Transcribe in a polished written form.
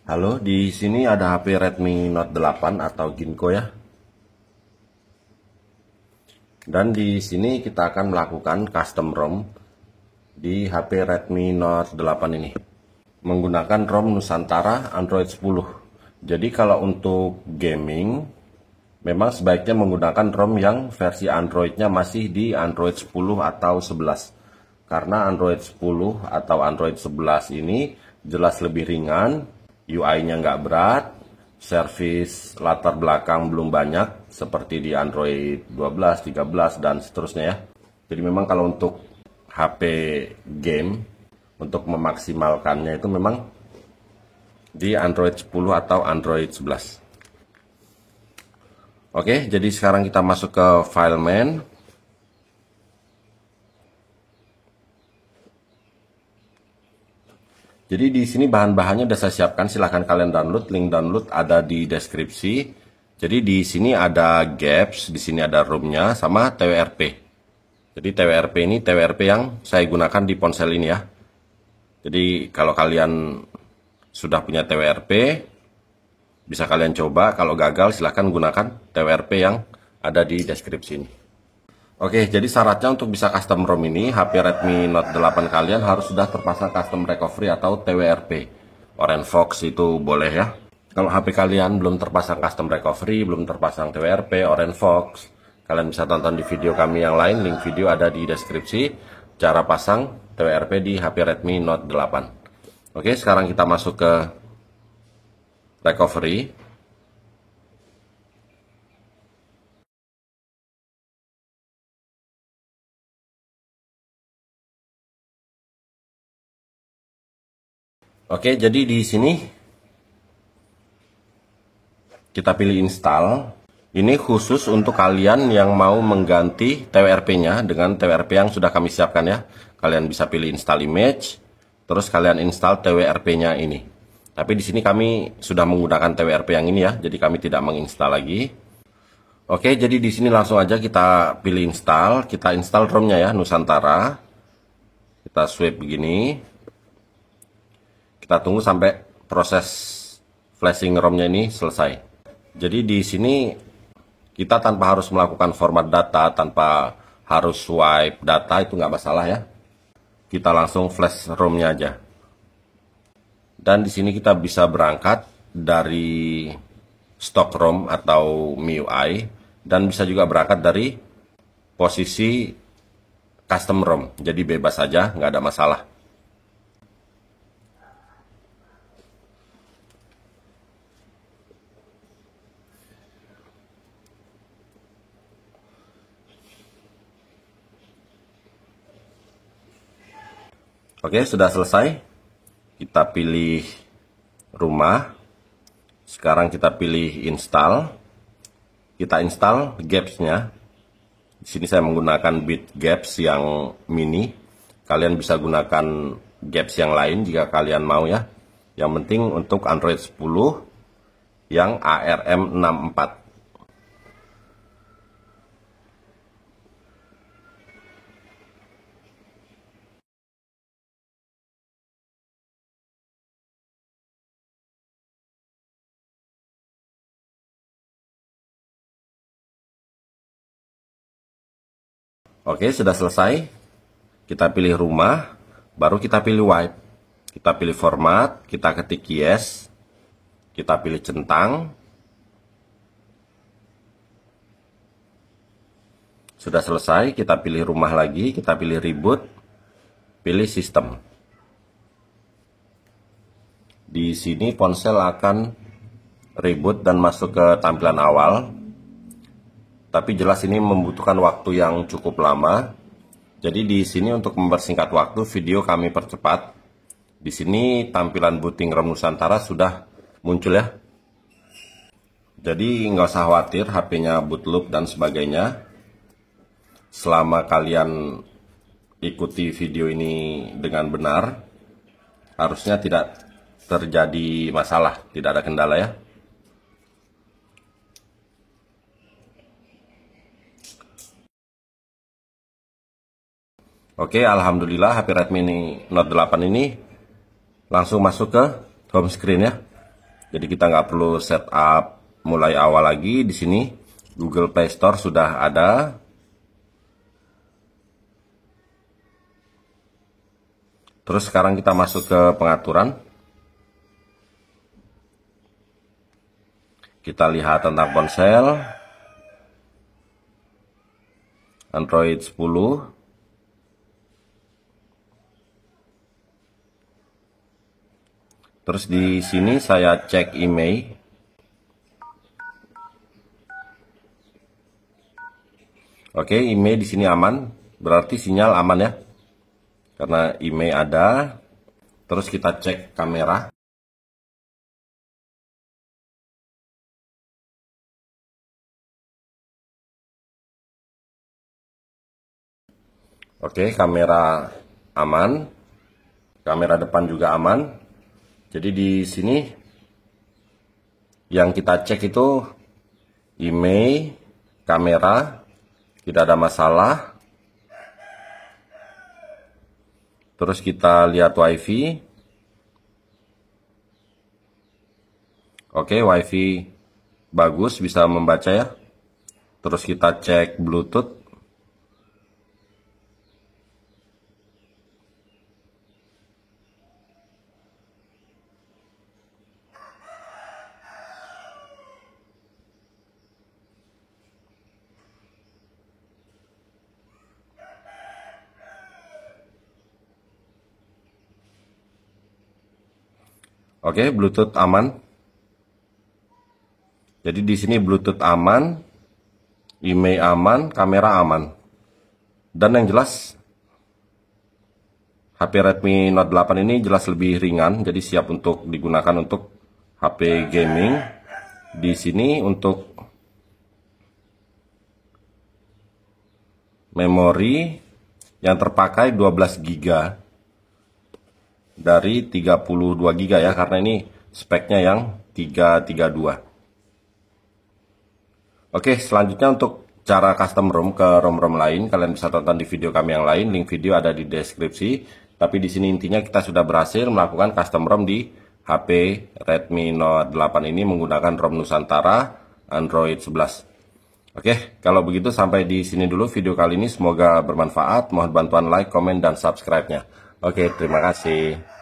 Halo, di sini ada HP Redmi Note 8 atau Ginkgo ya. Dan di sini kita akan melakukan custom ROM di HP Redmi Note 8 ini menggunakan ROM Nusantara Android 10. Jadi kalau untuk gaming memang sebaiknya menggunakan ROM yang versi Androidnya masih di Android 10 atau 11. Karena Android 10 atau Android 11 ini jelas lebih ringan, UI-nya nggak berat, servis latar belakang belum banyak seperti di Android 12, 13, dan seterusnya ya. Jadi memang kalau untuk HP game, untuk memaksimalkannya itu memang di Android 10 atau Android 11. Oke, jadi sekarang kita masuk ke file main. Jadi di sini bahan-bahannya sudah saya siapkan, silahkan kalian download. Link download ada di deskripsi. Jadi di sini ada Gaps, di sini ada ROM-nya sama TWRP. Jadi TWRP ini TWRP yang saya gunakan di ponsel ini ya. Jadi kalau kalian sudah punya TWRP, bisa kalian coba. Kalau gagal silahkan gunakan TWRP yang ada di deskripsi ini. Oke, jadi syaratnya untuk bisa custom ROM ini, HP Redmi Note 8 kalian harus sudah terpasang custom recovery atau TWRP. OrangeFox itu boleh ya. Kalau HP kalian belum terpasang custom recovery, belum terpasang TWRP, OrangeFox, kalian bisa tonton di video kami yang lain, link video ada di deskripsi, cara pasang TWRP di HP Redmi Note 8. Oke, sekarang kita masuk ke recovery. Oke, jadi di sini kita pilih install. Ini khusus untuk kalian yang mau mengganti TWRP-nya dengan TWRP yang sudah kami siapkan ya. Kalian bisa pilih install image, terus kalian install TWRP-nya ini. Tapi di sini kami sudah menggunakan TWRP yang ini ya, jadi kami tidak menginstal lagi. Oke, jadi di sini langsung aja kita pilih install, kita install ROM-nya ya, Nusantara. Kita swipe begini. Kita tunggu sampai proses flashing ROM-nya ini selesai. Jadi di sini kita tanpa harus melakukan format data, tanpa harus swipe data, itu nggak masalah ya. Kita langsung flash ROM-nya aja. Dan di sini kita bisa berangkat dari stock ROM atau MIUI, dan bisa juga berangkat dari posisi custom ROM. Jadi bebas saja, nggak ada masalah. Oke, sudah selesai. Kita pilih rumah. Sekarang kita pilih install. Kita install Gaps-nya. Di sini saya menggunakan Bit Gaps yang mini. Kalian bisa gunakan Gaps yang lain jika kalian mau ya. Yang penting untuk Android 10 yang ARM64. Oke, sudah selesai. Kita pilih rumah, baru kita pilih wipe. Kita pilih format, kita ketik yes. Kita pilih centang. Sudah selesai, kita pilih rumah lagi, kita pilih reboot, pilih sistem. Di sini ponsel akan reboot dan masuk ke tampilan awal. Tapi jelas ini membutuhkan waktu yang cukup lama. Jadi di sini untuk mempersingkat waktu, video kami percepat. Di sini tampilan booting ROM Nusantara sudah muncul ya. Jadi nggak usah khawatir HP-nya boot loop dan sebagainya. Selama kalian ikuti video ini dengan benar, harusnya tidak terjadi masalah, tidak ada kendala ya. Oke, alhamdulillah HP Redmi Note 8 ini langsung masuk ke home screen ya. Jadi kita nggak perlu setup mulai awal lagi. Di sini Google Play Store sudah ada. Terus sekarang kita masuk ke pengaturan. Kita lihat tentang ponsel. Android 10. Terus di sini saya cek email. Oke, email di sini aman. Berarti sinyal aman ya. Karena email ada. Terus kita cek kamera. Oke, kamera aman. Kamera depan juga aman. Jadi di sini yang kita cek itu email, kamera, tidak ada masalah. Terus kita lihat WiFi. Oke, WiFi bagus, bisa membaca ya. Terus kita cek Bluetooth. Oke, Bluetooth aman. Jadi di sini Bluetooth aman, email aman, kamera aman. Dan yang jelas HP Redmi Note 8 ini jelas lebih ringan, jadi siap untuk digunakan untuk HP gaming. Di sini untuk memori yang terpakai 12 GB dari 32 GB ya, karena ini speknya yang 332. Oke, selanjutnya untuk cara custom ROM ke ROM-ROM lain, kalian bisa tonton di video kami yang lain. Link video ada di deskripsi. Tapi di sini intinya kita sudah berhasil melakukan custom ROM di HP Redmi Note 8 ini menggunakan ROM Nusantara Android 11. Oke, kalau begitu sampai di sini dulu video kali ini. Semoga bermanfaat. Mohon bantuan like, komen, dan subscribe-nya. Oke, terima kasih.